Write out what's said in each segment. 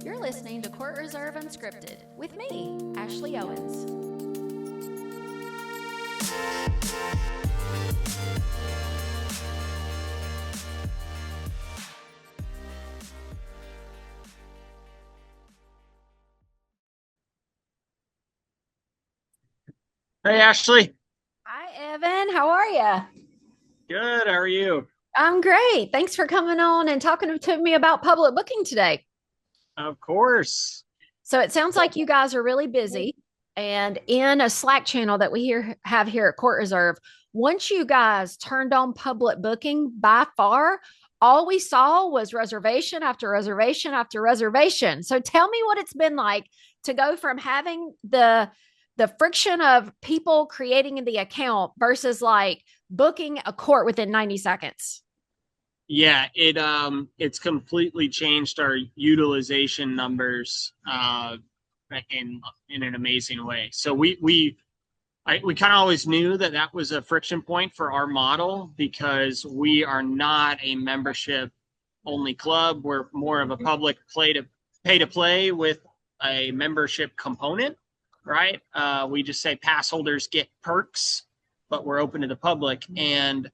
You're listening to Court Reserve Unscripted with me, Ashley Owens. Hey, Ashley. Hi, Evan. How are you? Good. How are you? I'm great. Thanks for coming on and talking to me about public booking today. Of course. So it sounds like you guys are really busy. And in a Slack channel that we have here at Court Reserve, once you guys turned on public booking, by far, all we saw was reservation after reservation after reservation. So tell me what it's been like to go from having the friction of people creating the account versus like booking a court within 90 seconds. Yeah, it's completely changed our utilization numbers in an amazing way. So we kind of always knew that that was a friction point for our model because we are not a membership only club. We're more of a public pay to play with a membership component, right? We just say pass holders get perks, but we're open to the public. And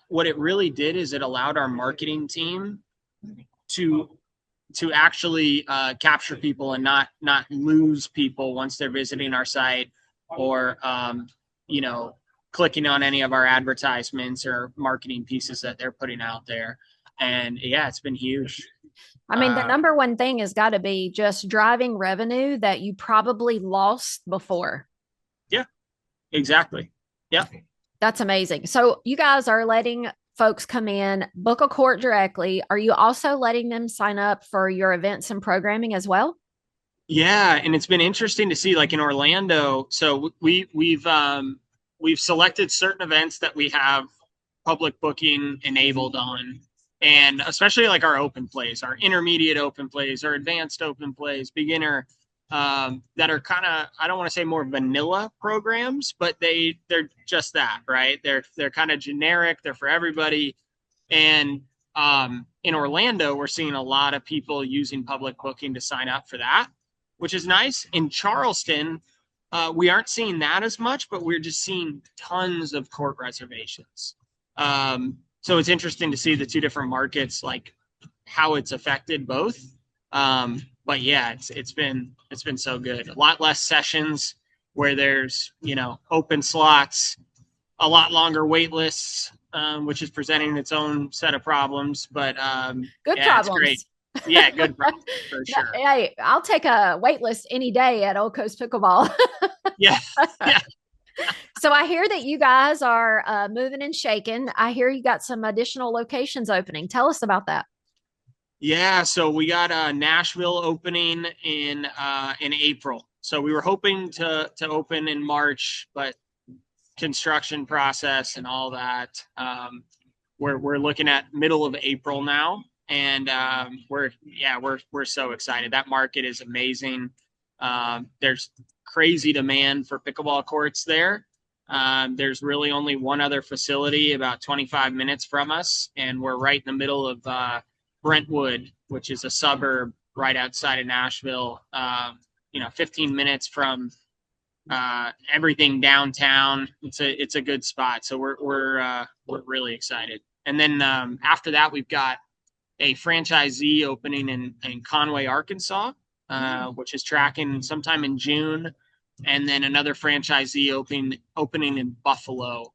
what it really did is it allowed our marketing team to actually capture people and not lose people once they're visiting our site or clicking on any of our advertisements or marketing pieces that they're putting out there. And yeah, it's been huge. I mean, the number one thing has got to be just driving revenue that you probably lost before. Yeah, exactly. Yeah. That's amazing. So you guys are letting folks come in, book a court directly. Are you also letting them sign up for your events and programming as well? Yeah, and it's been interesting to see, like in Orlando. So we've selected certain events that we have public booking enabled on, and especially like our open plays, our intermediate open plays, our advanced open plays, beginner, that are kind of, I don't want to say more vanilla programs, but they're just that, right? They're kind of generic. They're for everybody, and in Orlando, we're seeing a lot of people using public booking to sign up for that, which is nice. In Charleston, we aren't seeing that as much, but we're just seeing tons of court reservations. So it's interesting to see the two different markets, like how it's affected both. But yeah, it's been so good. A lot less sessions where there's open slots, a lot longer wait lists, which is presenting its own set of problems. But good yeah, problems. It's great. Yeah, good problems for sure. Hey, I'll take a wait list any day at Old Coast Pickleball. Yeah. Yeah. So I hear that you guys are moving and shaking. I hear you got some additional locations opening. Tell us about that. Yeah, so we got Nashville opening in April. So we were hoping to open in March, but construction process and all that. We're looking at middle of April now, and we're so excited. That market is amazing. There's crazy demand for pickleball courts there. There's really only one other facility about 25 minutes from us, and we're right in the middle of Brentwood, which is a suburb right outside of Nashville. 15 minutes from everything downtown. It's a good spot. So we're really excited. And then after that, we've got a franchisee opening in Conway, Arkansas, which is tracking sometime in June. And then another franchisee opening in Buffalo,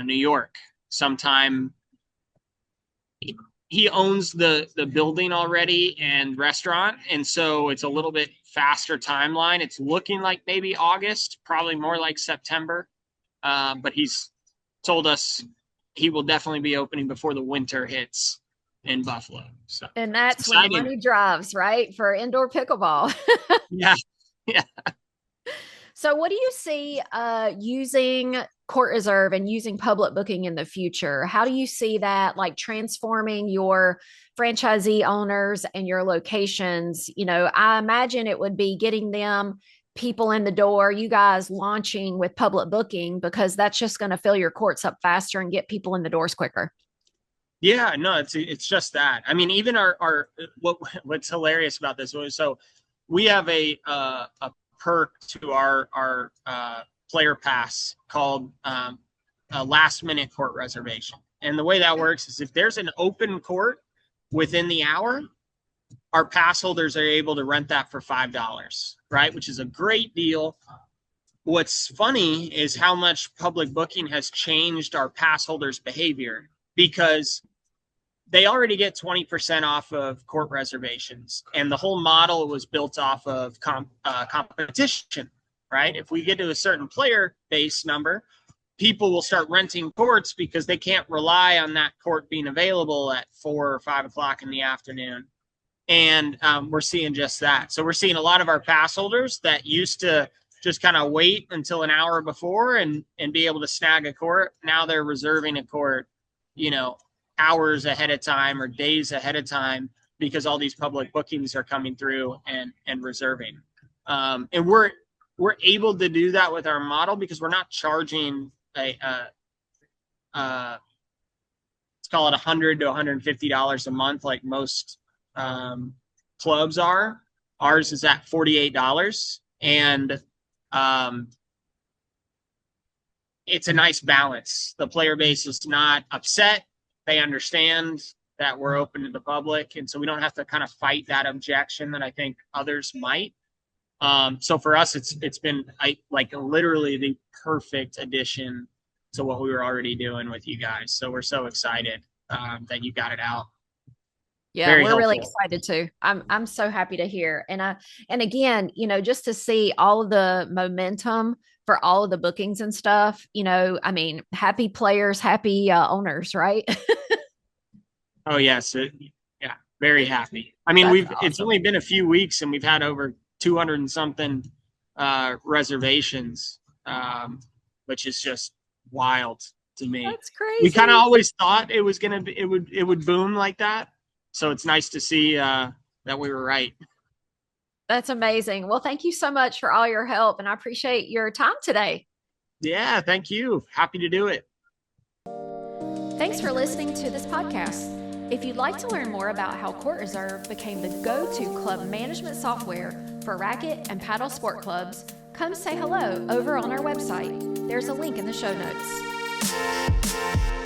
New York, sometime. He owns the building already and restaurant, and so it's a little bit faster timeline. It's looking like maybe August, probably more like September, but he's told us he will definitely be opening before the winter hits in Buffalo. So, and that's when the money drives, right, for indoor pickleball. Yeah. So what do you see using CourtReserve and using public booking in the future? How do you see that like transforming your franchisee owners and your locations? I imagine it would be getting them people in the door, you guys launching with public booking, because that's just going to fill your courts up faster and get people in the doors quicker. Yeah, no, it's just that. I mean, even what's hilarious about this was, so we have a perk to our player pass called a last minute court reservation. And the way that works is if there's an open court within the hour, our pass holders are able to rent that for $5, right? Which is a great deal. What's funny is how much public booking has changed our pass holders' behavior, because they already get 20% off of court reservations. And the whole model was built off of competition, right? If we get to a certain player base number, people will start renting courts because they can't rely on that court being available at 4 or 5 o'clock in the afternoon. And we're seeing just that. So we're seeing a lot of our pass holders that used to just kind of wait until an hour before and be able to snag a court. Now they're reserving a court, hours ahead of time or days ahead of time, because all these public bookings are coming through and reserving. And we're able to do that with our model because we're not charging let's call it $100 to $150 a month like most clubs are. Ours is at $48, and it's a nice balance. The player base is not upset. They understand that we're open to the public, and so we don't have to kind of fight that objection that I think others might. So for us, it's been literally the perfect addition to what we were already doing with you guys. So we're so excited that you got it out. Yeah, Very we're helpful. really excited too. I'm so happy to hear. And again, just to see all of the momentum for all of the bookings and stuff, I mean, happy players, happy owners, right? Oh yes. Yeah. Very happy. I mean, That's it's awesome. only been a few weeks and we've had over 200 and something reservations, which is just wild to me. That's crazy. We kind of always thought it was going to be, it would boom like that. So it's nice to see that we were right. That's amazing. Well, thank you so much for all your help, and I appreciate your time today. Yeah, thank you. Happy to do it. Thanks for listening to this podcast. If you'd like to learn more about how CourtReserve became the go-to club management software for racket and paddle sport clubs, come say hello over on our website. There's a link in the show notes.